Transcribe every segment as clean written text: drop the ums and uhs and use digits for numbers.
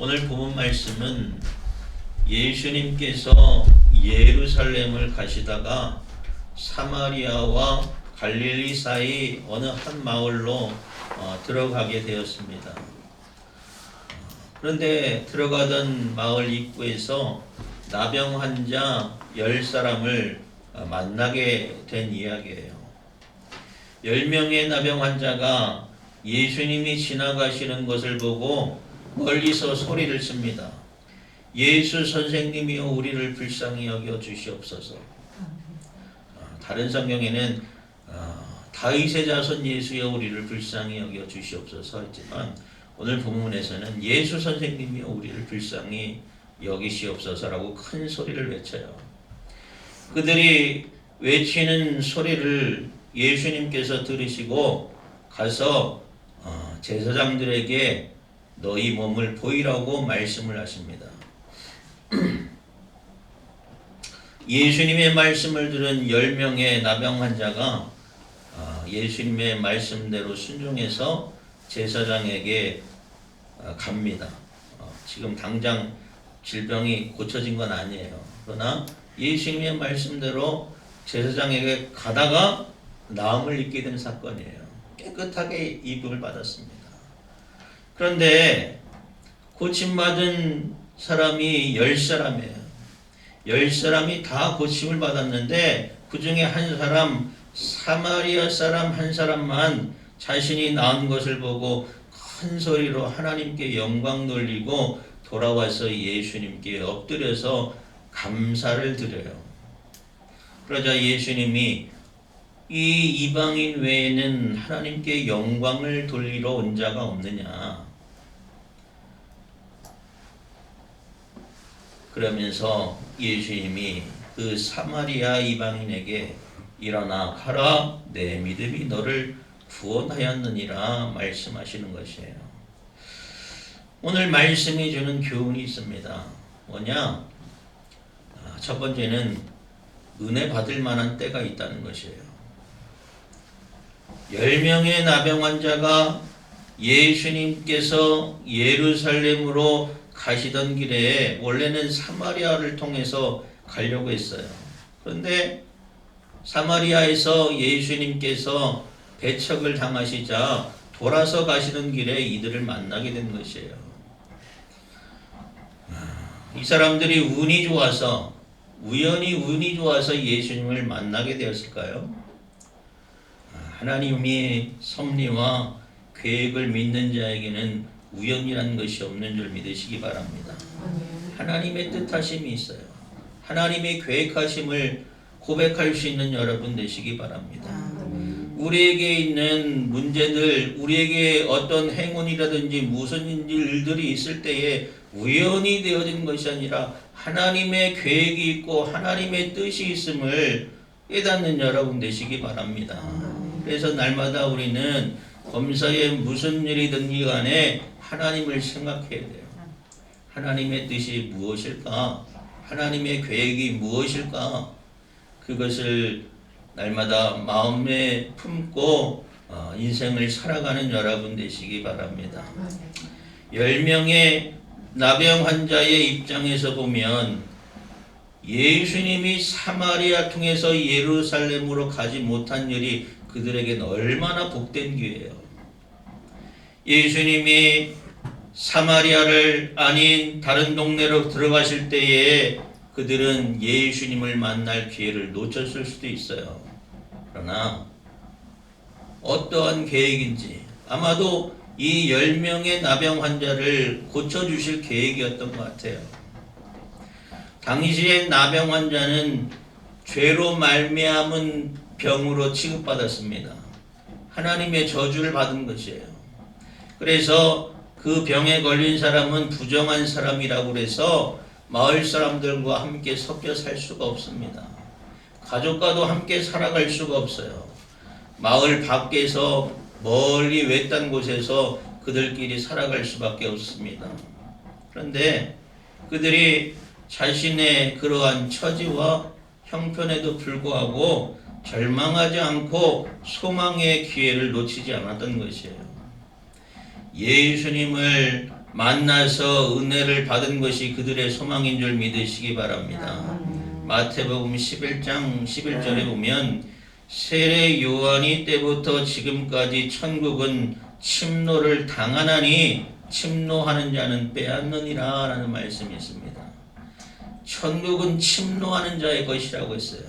오늘 본문 말씀은 예수님께서 예루살렘을 가시다가 사마리아와 갈릴리 사이 어느 한 마을로 들어가게 되었습니다. 그런데 들어가던 마을 입구에서 나병 환자 10사람을 만나게 된 이야기예요. 10명의 나병 환자가 예수님이 지나가시는 것을 보고 멀리서 소리를 칩니다. 예수 선생님이여 우리를 불쌍히 여겨 주시옵소서. 다른 성경에는 다윗의 자손 예수여 우리를 불쌍히 여겨 주시옵소서 했지만 오늘 본문에서는 예수 선생님이여 우리를 불쌍히 여기시옵소서라고 큰 소리를 외쳐요. 그들이 외치는 소리를 예수님께서 들으시고 가서 제사장들에게 너희 몸을 보이라고 말씀을 하십니다. 예수님의 말씀을 들은 10명의 나병 환자가 예수님의 말씀대로 순종해서 제사장에게 갑니다. 지금 당장 질병이 고쳐진 건 아니에요. 그러나 예수님의 말씀대로 제사장에게 가다가 나음을 입게 된 사건이에요. 깨끗하게 입음을 받았습니다. 그런데 고침받은 사람이 10사람이에요. 10사람이 다 고침을 받았는데 그 중에 한 사람, 사마리아 사람 한 사람만 자신이 나은 것을 보고 큰 소리로 하나님께 영광 돌리고 돌아와서 예수님께 엎드려서 감사를 드려요. 그러자 예수님이 이 이방인 외에는 하나님께 영광을 돌리러 온 자가 없느냐. 그러면서 예수님이 그 사마리아 이방인에게 일어나 가라 내 믿음이 너를 구원하였느니라 말씀하시는 것이에요. 오늘 말씀이 주는 교훈이 있습니다. 뭐냐? 첫 번째는 은혜 받을 만한 때가 있다는 것이에요. 10명의 나병 환자가 예수님께서 예루살렘으로 가시던 길에 원래는 사마리아를 통해서 가려고 했어요. 그런데 사마리아에서 예수님께서 배척을 당하시자 돌아서 가시는 길에 이들을 만나게 된 것이에요. 이 사람들이 우연히 운이 좋아서 예수님을 만나게 되었을까요? 하나님이 섭리와 계획을 믿는 자에게는 우연이라는 것이 없는 줄 믿으시기 바랍니다. 하나님의 뜻하심이 있어요. 하나님의 계획하심을 고백할 수 있는 여러분 되시기 바랍니다. 우리에게 있는 문제들, 우리에게 어떤 행운이라든지 무슨 일들이 있을 때에 우연히 되어진 것이 아니라 하나님의 계획이 있고 하나님의 뜻이 있음을 깨닫는 여러분 되시기 바랍니다. 그래서 날마다 우리는 범사에 무슨 일이든지 간에 하나님을 생각해야 돼요. 하나님의 뜻이 무엇일까? 하나님의 계획이 무엇일까? 그것을 날마다 마음에 품고 인생을 살아가는 여러분 되시기 바랍니다. 10명의 나병 환자의 입장에서 보면 예수님이 사마리아 통해서 예루살렘으로 가지 못한 일이 그들에게는 얼마나 복된 기회예요. 예수님이 사마리아를 아닌 다른 동네로 들어가실 때에 그들은 예수님을 만날 기회를 놓쳤을 수도 있어요. 그러나 어떠한 계획인지 아마도 이 10명의 나병 환자를 고쳐주실 계획이었던 것 같아요. 당시에 나병 환자는 죄로 말미암은 병으로 취급받았습니다. 하나님의 저주를 받은 것이에요. 그래서 그 병에 걸린 사람은 부정한 사람이라고 해서 마을 사람들과 함께 섞여 살 수가 없습니다. 가족과도 함께 살아갈 수가 없어요. 마을 밖에서 멀리 외딴 곳에서 그들끼리 살아갈 수밖에 없습니다. 그런데 그들이 자신의 그러한 처지와 형편에도 불구하고 절망하지 않고 소망의 기회를 놓치지 않았던 것이에요. 예수님을 만나서 은혜를 받은 것이 그들의 소망인 줄 믿으시기 바랍니다. 마태복음 11장 11절에 보면 세례 요한이 때부터 지금까지 천국은 침노를 당하나니 침노하는 자는 빼앗느니라 라는 말씀이 있습니다. 천국은 침노하는 자의 것이라고 했어요.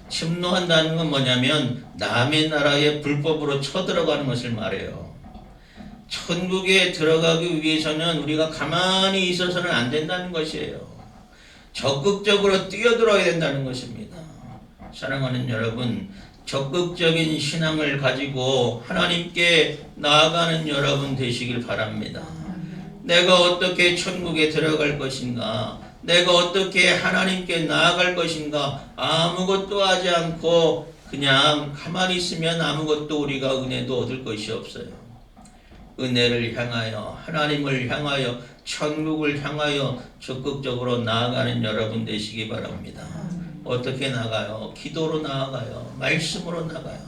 침노한다는 건 뭐냐면 남의 나라에 불법으로 쳐들어가는 것을 말해요. 천국에 들어가기 위해서는 우리가 가만히 있어서는 안 된다는 것이에요. 적극적으로 뛰어들어야 된다는 것입니다. 사랑하는 여러분, 적극적인 신앙을 가지고 하나님께 나아가는 여러분 되시길 바랍니다. 내가 어떻게 천국에 들어갈 것인가, 내가 어떻게 하나님께 나아갈 것인가, 아무것도 하지 않고 그냥 가만히 있으면 아무것도 우리가 은혜도 얻을 것이 없어요. 은혜를 향하여, 하나님을 향하여, 천국을 향하여 적극적으로 나아가는 여러분 되시기 바랍니다. 어떻게 나가요? 기도로 나아가요. 말씀으로 나가요.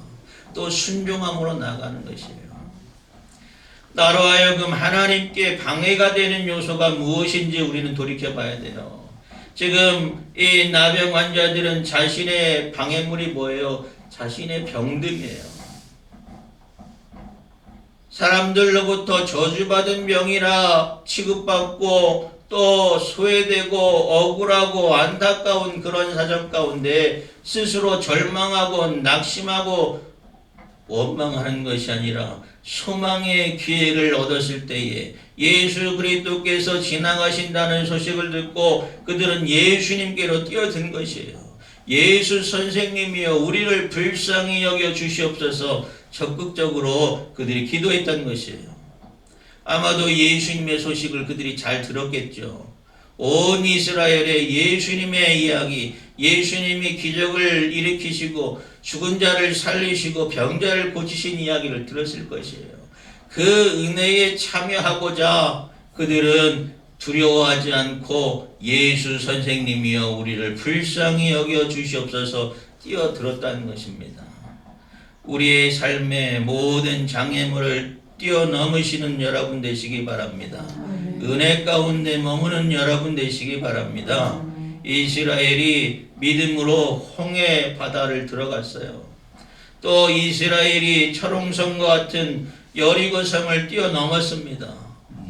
또 순종함으로 나가는 것이에요. 나로 하여금 하나님께 방해가 되는 요소가 무엇인지 우리는 돌이켜봐야 돼요. 지금 이 나병 환자들은 자신의 방해물이 뭐예요? 자신의 병듦이에요. 사람들로부터 저주받은 병이라 취급받고 또 소외되고 억울하고 안타까운 그런 사정 가운데 스스로 절망하고 낙심하고 원망하는 것이 아니라 소망의 기회를 얻었을 때에 예수 그리스도께서 지나가신다는 소식을 듣고 그들은 예수님께로 뛰어든 것이에요. 예수 선생님이여 우리를 불쌍히 여겨 주시옵소서. 적극적으로 그들이 기도했던 것이에요. 아마도 예수님의 소식을 그들이 잘 들었겠죠. 온 이스라엘의 예수님의 이야기, 예수님이 기적을 일으키시고 죽은 자를 살리시고 병자를 고치신 이야기를 들었을 것이에요. 그 은혜에 참여하고자 그들은 두려워하지 않고 예수 선생님이여 우리를 불쌍히 여겨 주시옵소서 뛰어들었다는 것입니다. 우리의 삶의 모든 장애물을 뛰어넘으시는 여러분 되시기 바랍니다. 은혜 가운데 머무는 여러분 되시기 바랍니다. 이스라엘이 믿음으로 홍해 바다를 들어갔어요. 또 이스라엘이 철옹성과 같은 여리고성을 뛰어넘었습니다.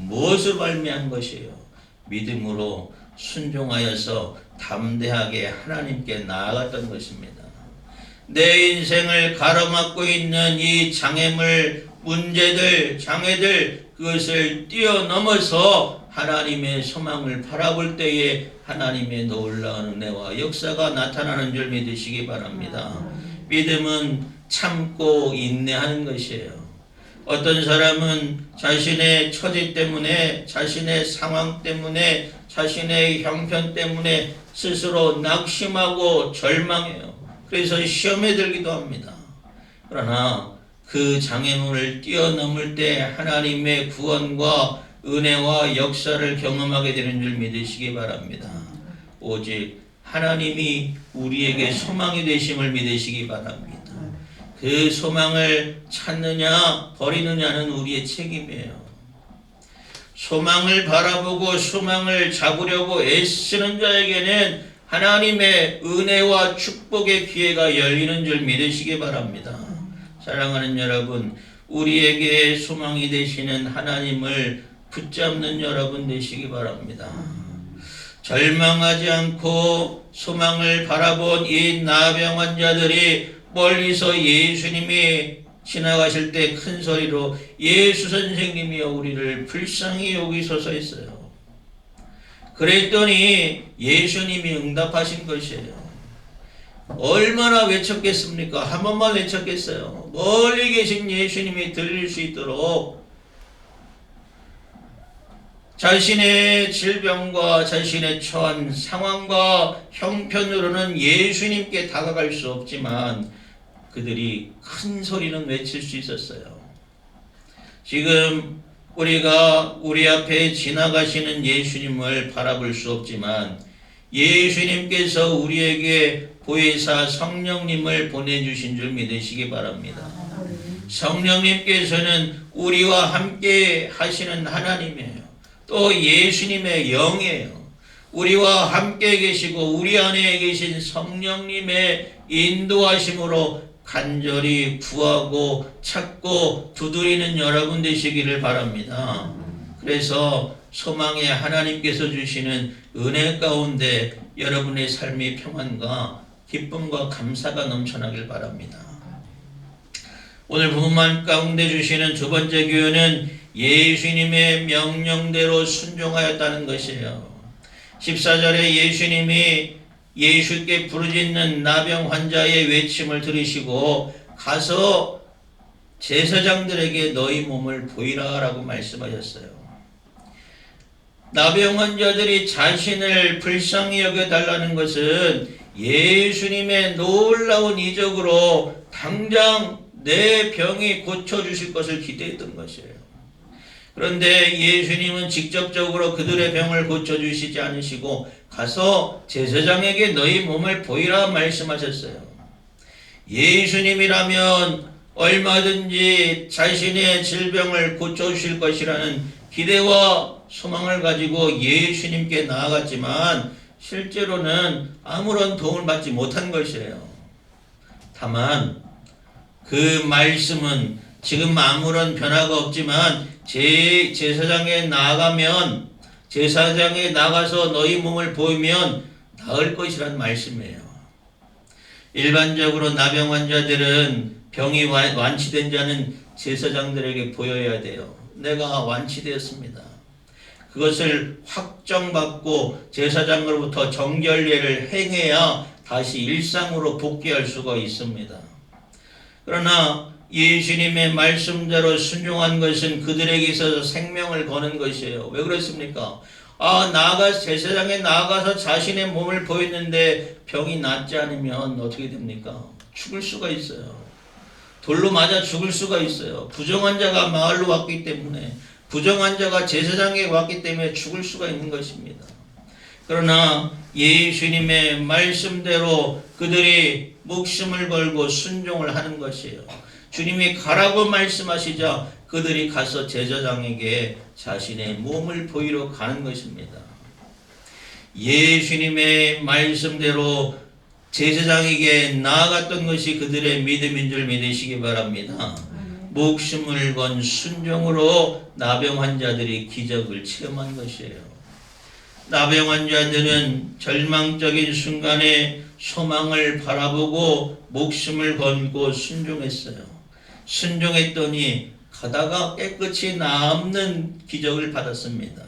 무엇을 발미한 것이에요? 믿음으로 순종하여서 담대하게 하나님께 나아갔던 것입니다. 내 인생을 가로막고 있는 이 장애물, 문제들, 장애들 그것을 뛰어넘어서 하나님의 소망을 바라볼 때에 하나님의 놀라운 은혜와 역사가 나타나는 줄 믿으시기 바랍니다. 믿음은 참고 인내하는 것이에요. 어떤 사람은 자신의 처지 때문에, 자신의 상황 때문에, 자신의 형편 때문에 스스로 낙심하고 절망해요. 그래서 시험에 들기도 합니다. 그러나 그 장애물을 뛰어넘을 때 하나님의 구원과 은혜와 역사를 경험하게 되는 줄 믿으시기 바랍니다. 오직 하나님이 우리에게 소망이 되심을 믿으시기 바랍니다. 그 소망을 찾느냐 버리느냐는 우리의 책임이에요. 소망을 바라보고 소망을 잡으려고 애쓰는 자에게는 하나님의 은혜와 축복의 기회가 열리는 줄 믿으시기 바랍니다. 사랑하는 여러분, 우리에게 소망이 되시는 하나님을 붙잡는 여러분 되시기 바랍니다. 절망하지 않고 소망을 바라본 이 나병 환자들이 멀리서 예수님이 지나가실 때 큰 소리로 예수 선생님이여 우리를 불쌍히 여기소서 했어요. 그랬더니 예수님이 응답하신 것이에요. 얼마나 외쳤겠습니까? 한 번만 외쳤겠어요. 멀리 계신 예수님이 들릴 수 있도록 자신의 질병과 자신의 처한 상황과 형편으로는 예수님께 다가갈 수 없지만 그들이 큰 소리는 외칠 수 있었어요. 지금 우리가 우리 앞에 지나가시는 예수님을 바라볼 수 없지만 예수님께서 우리에게 보혜사 성령님을 보내주신 줄 믿으시기 바랍니다. 성령님께서는 우리와 함께 하시는 하나님이에요. 또 또 예수님의 영이에요. 우리와 함께 계시고 우리 안에 계신 성령님의 인도하심으로 간절히 구하고 찾고 두드리는 여러분 되시기를 바랍니다. 그래서 소망의 하나님께서 주시는 은혜 가운데 여러분의 삶의 평안과 기쁨과 감사가 넘쳐나길 바랍니다. 오늘 본문 가운데 주시는 두 번째 교훈은 예수님의 명령대로 순종하였다는 것이에요. 14절에 예수님이 예수께 부르짖는 나병 환자의 외침을 들으시고 가서 제사장들에게 너희 몸을 보이라 라고 말씀하셨어요. 나병 환자들이 자신을 불쌍히 여겨달라는 것은 예수님의 놀라운 이적으로 당장 내 병이 고쳐주실 것을 기대했던 것이에요. 그런데 예수님은 직접적으로 그들의 병을 고쳐주시지 않으시고 가서 제사장에게 너희 몸을 보이라 말씀하셨어요. 예수님이라면 얼마든지 자신의 질병을 고쳐주실 것이라는 기대와 소망을 가지고 예수님께 나아갔지만 실제로는 아무런 도움을 받지 못한 것이에요. 다만 그 말씀은 지금 아무런 변화가 없지만 제사장에 나가면 제사장에 나가서 너희 몸을 보이면 나을 것이란 말씀이에요. 일반적으로 나병 환자들은 병이 완치된 자는 제사장들에게 보여야 돼요. 내가 완치되었습니다. 그것을 확정받고 제사장으로부터 정결례를 행해야 다시 일상으로 복귀할 수가 있습니다. 그러나 예수님의 말씀대로 순종한 것은 그들에게 있어서 생명을 거는 것이에요. 왜 그렇습니까? 제사장에 나가서 자신의 몸을 보였는데 병이 낫지 않으면 어떻게 됩니까? 죽을 수가 있어요. 돌로 맞아 죽을 수가 있어요. 부정환자가 마을로 왔기 때문에, 부정환자가 제사장에 왔기 때문에 죽을 수가 있는 것입니다. 그러나 예수님의 말씀대로 그들이 목숨을 걸고 순종을 하는 것이에요. 주님이 가라고 말씀하시자 그들이 가서 제사장에게 자신의 몸을 보이러 가는 것입니다. 예수님의 말씀대로 제사장에게 나아갔던 것이 그들의 믿음인 줄 믿으시기 바랍니다. 목숨을 건 순종으로 나병 환자들이 기적을 체험한 것이에요. 나병 환자들은 절망적인 순간에 소망을 바라보고 목숨을 걸고 순종했어요. 순종했더니 가다가 깨끗이 남는 기적을 받았습니다.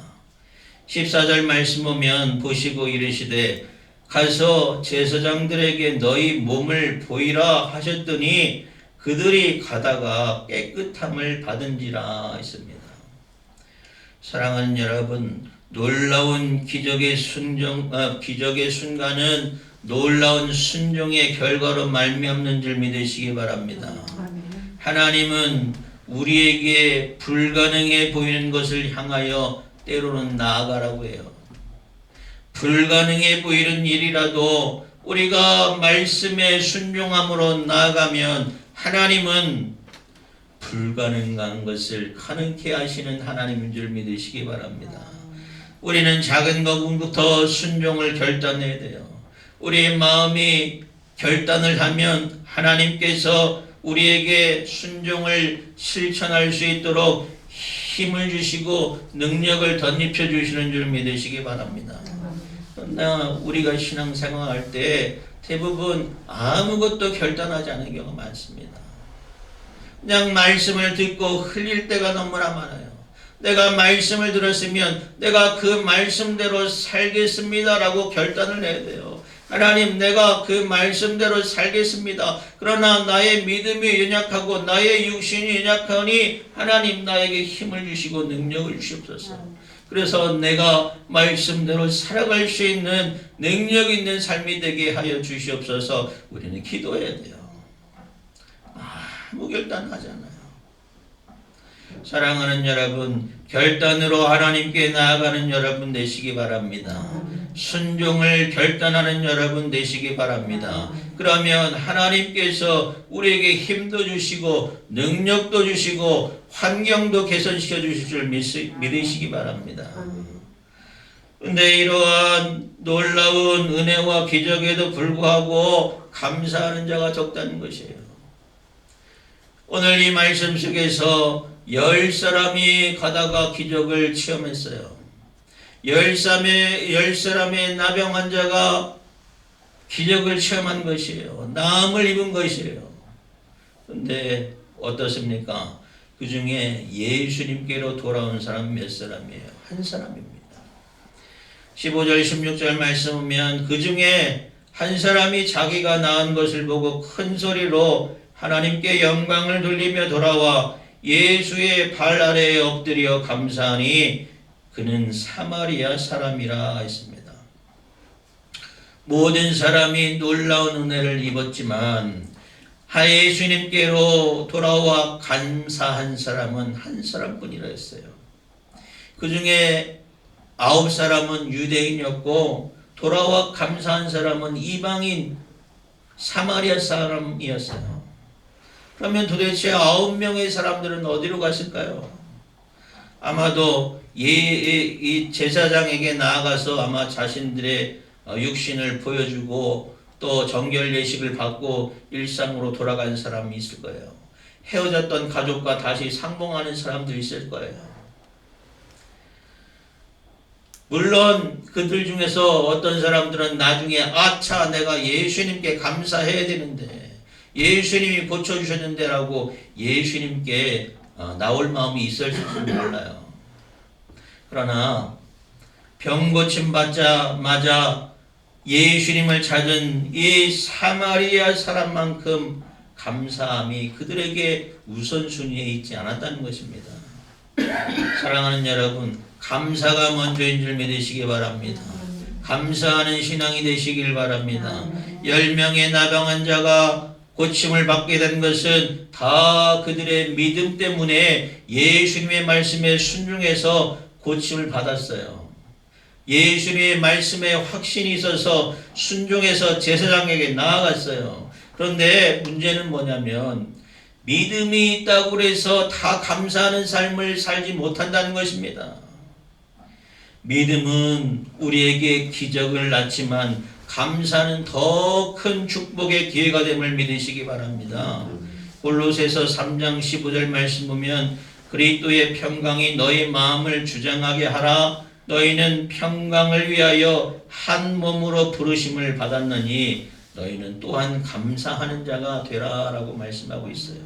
14절 말씀 보면 보시고 이르시되 가서 제사장들에게 너희 몸을 보이라 하셨더니 그들이 가다가 깨끗함을 받은지라 했습니다. 사랑하는 여러분, 놀라운 기적의 순간은 놀라운 순종의 결과로 말미암는 줄 믿으시기 바랍니다. 하나님은 우리에게 불가능해 보이는 것을 향하여 때로는 나아가라고 해요. 불가능해 보이는 일이라도 우리가 말씀에 순종함으로 나아가면 하나님은 불가능한 것을 가능케 하시는 하나님인 줄 믿으시기 바랍니다. 우리는 작은 것부터 순종을 결단해야 돼요. 우리의 마음이 결단을 하면 하나님께서 우리에게 순종을 실천할 수 있도록 힘을 주시고 능력을 덧입혀 주시는 줄 믿으시기 바랍니다. 그러나 우리가 신앙생활할 때 대부분 아무것도 결단하지 않은 경우가 많습니다. 그냥 말씀을 듣고 흘릴 때가 너무나 많아요. 내가 말씀을 들었으면 내가 그 말씀대로 살겠습니다 라고 결단을 해야 돼요. 하나님, 내가 그 말씀대로 살겠습니다. 그러나 나의 믿음이 연약하고 나의 육신이 연약하니 하나님 나에게 힘을 주시고 능력을 주시옵소서. 그래서 내가 말씀대로 살아갈 수 있는 능력 있는 삶이 되게 하여 주시옵소서. 우리는 기도해야 돼요. 아무 결단하지 않아요. 사랑하는 여러분, 결단으로 하나님께 나아가는 여러분 되시기 바랍니다. 순종을 결단하는 여러분 되시기 바랍니다. 그러면 하나님께서 우리에게 힘도 주시고 능력도 주시고 환경도 개선시켜 주실 줄 믿으시기 바랍니다. 근데 이러한 놀라운 은혜와 기적에도 불구하고 감사하는 자가 적다는 것이에요. 오늘 이 말씀 속에서 10사람이 가다가 기적을 체험했어요. 10사람의 나병 환자가 기적을 체험한 것이에요. 나음을 입은 것이에요. 그런데 어떻습니까? 그 중에 예수님께로 돌아온 사람 몇 사람이에요? 한 사람입니다. 15절 16절 말씀 보면 그 중에 한 사람이 자기가 낳은 것을 보고 큰 소리로 하나님께 영광을 돌리며 돌아와 예수의 발 아래에 엎드려 감사하니 그는 사마리아 사람이라 했습니다. 모든 사람이 놀라운 은혜를 입었지만 예수님께로 돌아와 감사한 사람은 한 사람뿐이라 했어요. 그 중에 9사람은 유대인이었고 돌아와 감사한 사람은 이방인 사마리아 사람이었어요. 그러면 도대체 9명의 사람들은 어디로 갔을까요? 아마도 이 제사장에게 나아가서 아마 자신들의 육신을 보여주고 또 정결 예식을 받고 일상으로 돌아간 사람이 있을 거예요. 헤어졌던 가족과 다시 상봉하는 사람도 있을 거예요. 물론 그들 중에서 어떤 사람들은 나중에 아차 내가 예수님께 감사해야 되는데 예수님이 고쳐주셨는데 라고 예수님께 나올 마음이 있을지도 몰라요. 그러나 병 고침 받자마자 예수님을 찾은 이 사마리아 사람만큼 감사함이 그들에게 우선순위에 있지 않았다는 것입니다. 사랑하는 여러분, 감사가 먼저인 줄 믿으시기 바랍니다. 감사하는 신앙이 되시길 바랍니다. 10명의 나병 환자가 고침을 받게 된 것은 다 그들의 믿음 때문에 예수님의 말씀에 순종해서 고침을 받았어요. 예수님의 말씀에 확신이 있어서 순종해서 제사장에게 나아갔어요. 그런데 문제는 뭐냐면 믿음이 있다고 해서 다 감사하는 삶을 살지 못한다는 것입니다. 믿음은 우리에게 기적을 낳지만 감사는 더 큰 축복의 기회가 됨을 믿으시기 바랍니다. 골로새서 3장 15절 말씀 보면 그리스도의 평강이 너희 마음을 주장하게 하라. 너희는 평강을 위하여 한 몸으로 부르심을 받았느니 너희는 또한 감사하는 자가 되라 라고 말씀하고 있어요.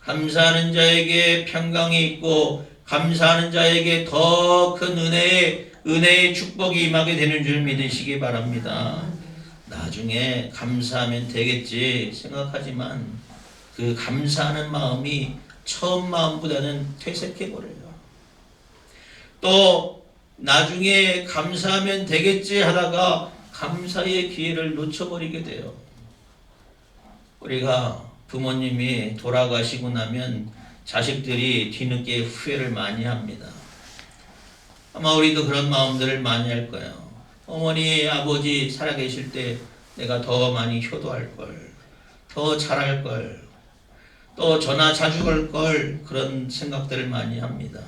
감사하는 자에게 평강이 있고 감사하는 자에게 더 큰 은혜의 축복이 임하게 되는 줄 믿으시기 바랍니다. 나중에 감사하면 되겠지 생각하지만 그 감사하는 마음이 처음 마음보다는 퇴색해버려요. 또 나중에 감사하면 되겠지 하다가 감사의 기회를 놓쳐버리게 돼요. 우리가 부모님이 돌아가시고 나면 자식들이 뒤늦게 후회를 많이 합니다. 아마 우리도 그런 마음들을 많이 할 거예요. 어머니, 아버지 살아계실 때 내가 더 많이 효도할 걸, 더 잘할 걸, 또 전화 자주 걸 걸, 그런 생각들을 많이 합니다.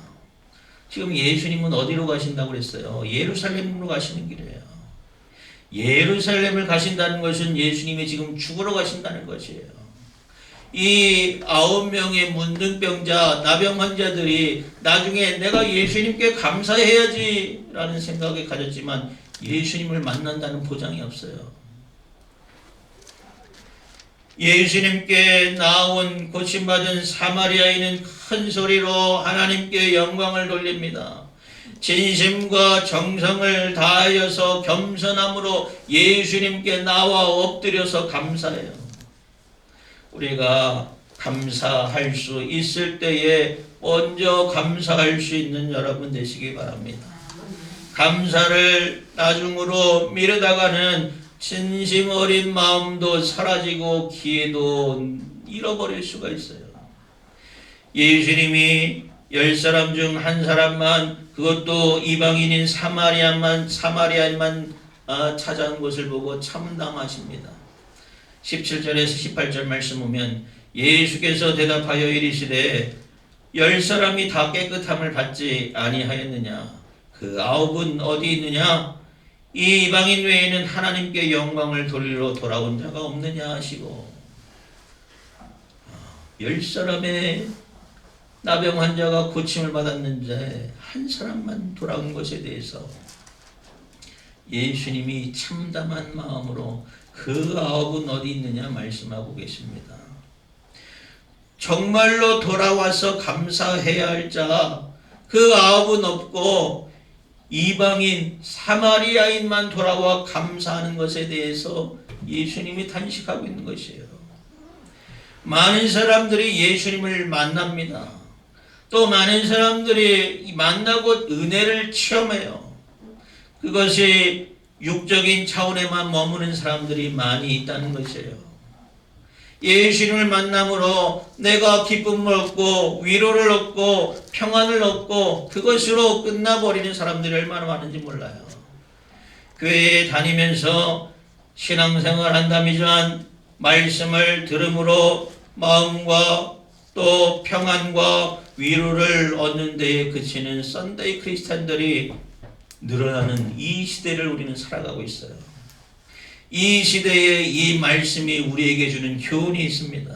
지금 예수님은 어디로 가신다고 그랬어요? 예루살렘으로 가시는 길이에요. 예루살렘을 가신다는 것은 예수님이 지금 죽으러 가신다는 것이에요. 이 9명의 문둥병자, 나병 환자들이 나중에 내가 예수님께 감사해야지 라는 생각을 가졌지만 예수님을 만난다는 보장이 없어요. 예수님께 나온 고침받은 사마리아인은 큰 소리로 하나님께 영광을 돌립니다. 진심과 정성을 다하여서 겸손함으로 예수님께 나와 엎드려서 감사해요. 우리가 감사할 수 있을 때에 먼저 감사할 수 있는 여러분 되시기 바랍니다. 감사를 나중으로 미루다가는 진심 어린 마음도 사라지고 기회도 잃어버릴 수가 있어요. 예수님이 10사람 중 한 사람만, 그것도 이방인인 사마리아인만 찾아온 것을 보고 참담하십니다. 17절에서 18절 말씀 보면 예수께서 대답하여 이르시되 10사람이 다 깨끗함을 받지 아니하였느냐? 그 9은 어디 있느냐? 이 이방인 외에는 하나님께 영광을 돌리러 돌아온 자가 없느냐 하시고, 10사람의 나병 환자가 고침을 받았는데 한 사람만 돌아온 것에 대해서 예수님이 참담한 마음으로 그 9은 어디 있느냐 말씀하고 계십니다. 정말로 돌아와서 감사해야 할 자, 그 9은 없고 이방인 사마리아인만 돌아와 감사하는 것에 대해서 예수님이 탄식하고 있는 것이에요. 많은 사람들이 예수님을 만납니다. 또 많은 사람들이 만나고 은혜를 체험해요. 그것이 육적인 차원에만 머무는 사람들이 많이 있다는 것이에요. 예수님을 만남으로 내가 기쁨을 얻고 위로를 얻고 평안을 얻고 그것으로 끝나버리는 사람들이 얼마나 많은지 몰라요. 교회에 다니면서 신앙생활 한다미지만 말씀을 들음으로 마음과 또 평안과 위로를 얻는 데에 그치는 썬데이 크리스찬들이 늘어나는 이 시대를 우리는 살아가고 있어요. 이 시대에 이 말씀이 우리에게 주는 교훈이 있습니다.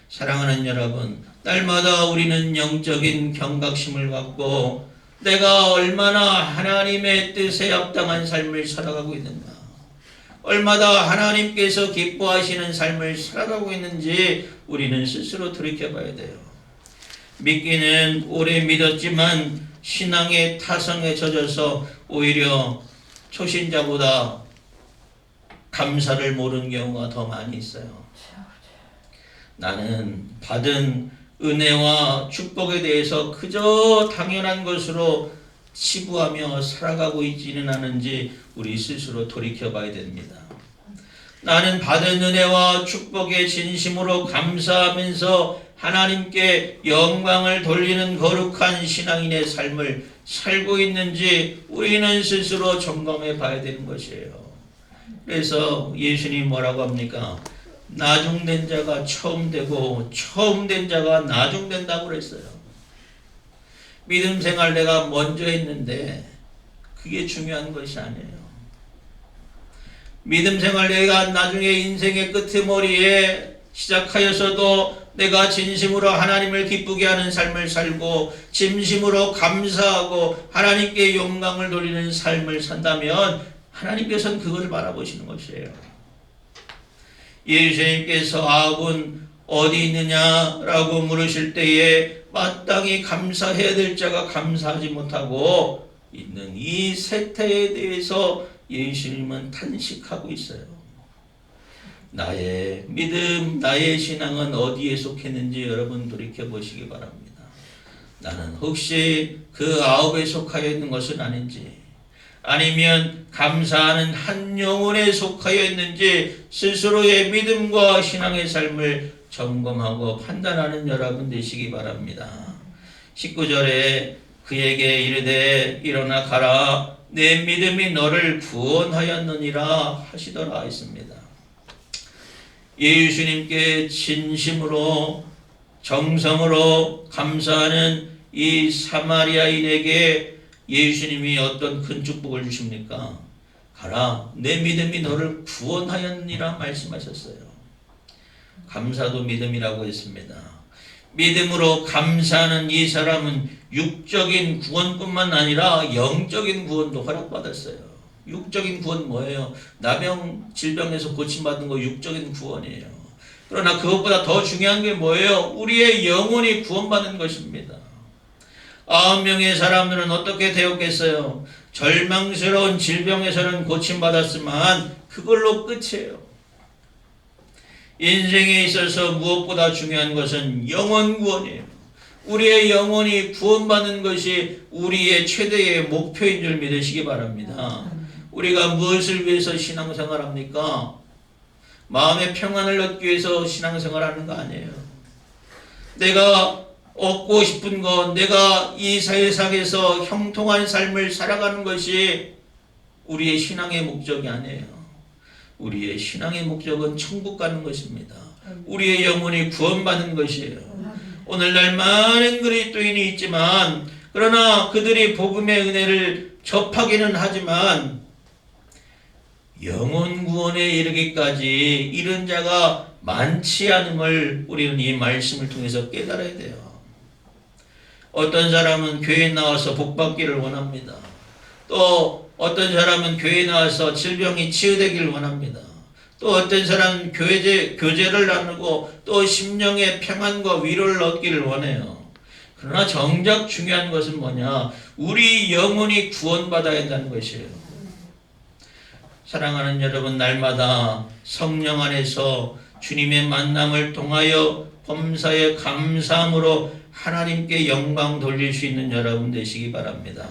사랑하는 여러분, 날마다 우리는 영적인 경각심을 갖고 내가 얼마나 하나님의 뜻에 합당한 삶을 살아가고 있는가, 얼마나 하나님께서 기뻐하시는 삶을 살아가고 있는지 우리는 스스로 돌이켜봐야 돼요. 믿기는 오래 믿었지만 신앙의 타성에 젖어서 오히려 초신자보다 감사를 모르는 경우가 더 많이 있어요. 나는 받은 은혜와 축복에 대해서 그저 당연한 것으로 치부하며 살아가고 있지는 않은지 우리 스스로 돌이켜봐야 됩니다. 나는 받은 은혜와 축복에 진심으로 감사하면서 하나님께 영광을 돌리는 거룩한 신앙인의 삶을 살고 있는지 우리는 스스로 점검해 봐야 되는 것이에요. 그래서 예수님이 뭐라고 합니까? 나중된 자가 처음 되고 처음 된 자가 나중된다고 그랬어요. 믿음 생활 내가 먼저 했는데 그게 중요한 것이 아니에요. 믿음 생활 내가 나중에 인생의 끄트머리에 시작하여서도 내가 진심으로 하나님을 기쁘게 하는 삶을 살고 진심으로 감사하고 하나님께 영광을 돌리는 삶을 산다면 하나님께서는 그것을 바라보시는 것이에요. 예수님께서 9은 어디 있느냐라고 물으실 때에 마땅히 감사해야 될 자가 감사하지 못하고 있는 이 세태에 대해서 예수님은 탄식하고 있어요. 나의 믿음, 나의 신앙은 어디에 속했는지 여러분 돌이켜보시기 바랍니다. 나는 혹시 그 9에 속하여 있는 것은 아닌지, 아니면 감사하는 한 영혼에 속하여 있는지 스스로의 믿음과 신앙의 삶을 점검하고 판단하는 여러분 되시기 바랍니다. 19절에 그에게 이르되 일어나 가라 내 믿음이 너를 구원하였느니라 하시더라 했습니다. 예수님께 진심으로 정성으로 감사하는 이 사마리아인에게 예수님이 어떤 큰 축복을 주십니까? 가라 내 믿음이 너를 구원하였느니라 말씀하셨어요. 감사도 믿음이라고 했습니다. 믿음으로 감사하는 이 사람은 육적인 구원뿐만 아니라 영적인 구원도 허락받았어요. 육적인 구원 뭐예요? 나병 질병에서 고침받은 거 육적인 구원이에요. 그러나 그것보다 더 중요한 게 뭐예요? 우리의 영혼이 구원받는 것입니다. 9명의 사람들은 어떻게 되었겠어요? 절망스러운 질병에서는 고침받았지만 그걸로 끝이에요. 인생에 있어서 무엇보다 중요한 것은 영혼 구원이에요. 우리의 영혼이 구원받는 것이 우리의 최대의 목표인 줄 믿으시기 바랍니다. 우리가 무엇을 위해서 신앙생활합니까? 마음의 평안을 얻기 위해서 신앙생활하는 거 아니에요. 내가 얻고 싶은 것, 내가 이 세상에서 형통한 삶을 살아가는 것이 우리의 신앙의 목적이 아니에요. 우리의 신앙의 목적은 천국 가는 것입니다. 우리의 영혼이 구원받는 것이에요. 오늘날 많은 그리스도인이 있지만 그러나 그들이 복음의 은혜를 접하기는 하지만 영혼 구원에 이르기까지 이른 자가 많지 않음을 우리는 이 말씀을 통해서 깨달아야 돼요. 어떤 사람은 교회에 나와서 복받기를 원합니다. 또 어떤 사람은 교회에 나와서 질병이 치유되기를 원합니다. 또 어떤 사람은 교제를 나누고 또 심령의 평안과 위로를 얻기를 원해요. 그러나 정작 중요한 것은 뭐냐? 우리 영혼이 구원받아야 한다는 것이에요. 사랑하는 여러분, 날마다 성령 안에서 주님의 만남을 통하여 범사에 감사함으로 하나님께 영광 돌릴 수 있는 여러분 되시기 바랍니다.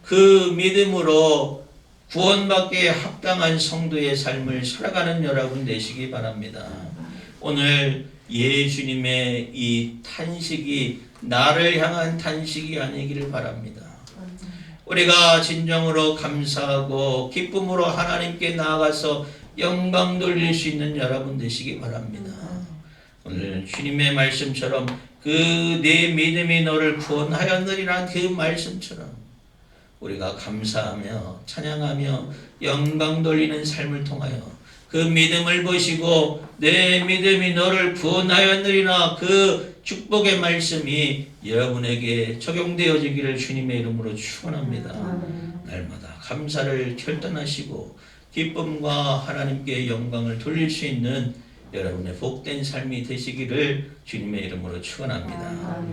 그 믿음으로 구원받기에 합당한 성도의 삶을 살아가는 여러분 되시기 바랍니다. 오늘 예수님의 이 탄식이 나를 향한 탄식이 아니기를 바랍니다. 우리가 진정으로 감사하고 기쁨으로 하나님께 나아가서 영광 돌릴 수 있는 여러분 되시기 바랍니다. 오늘 주님의 말씀처럼 그 내 믿음이 너를 구원하였느니라 그 말씀처럼 우리가 감사하며 찬양하며 영광 돌리는 삶을 통하여 그 믿음을 보시고 내 믿음이 너를 구원하였느니라 그 축복의 말씀이 여러분에게 적용되어지기를 주님의 이름으로 축원합니다. 날마다 감사를 결단하시고 기쁨과 하나님께 영광을 돌릴 수 있는 여러분의 복된 삶이 되시기를 주님의 이름으로 축원합니다.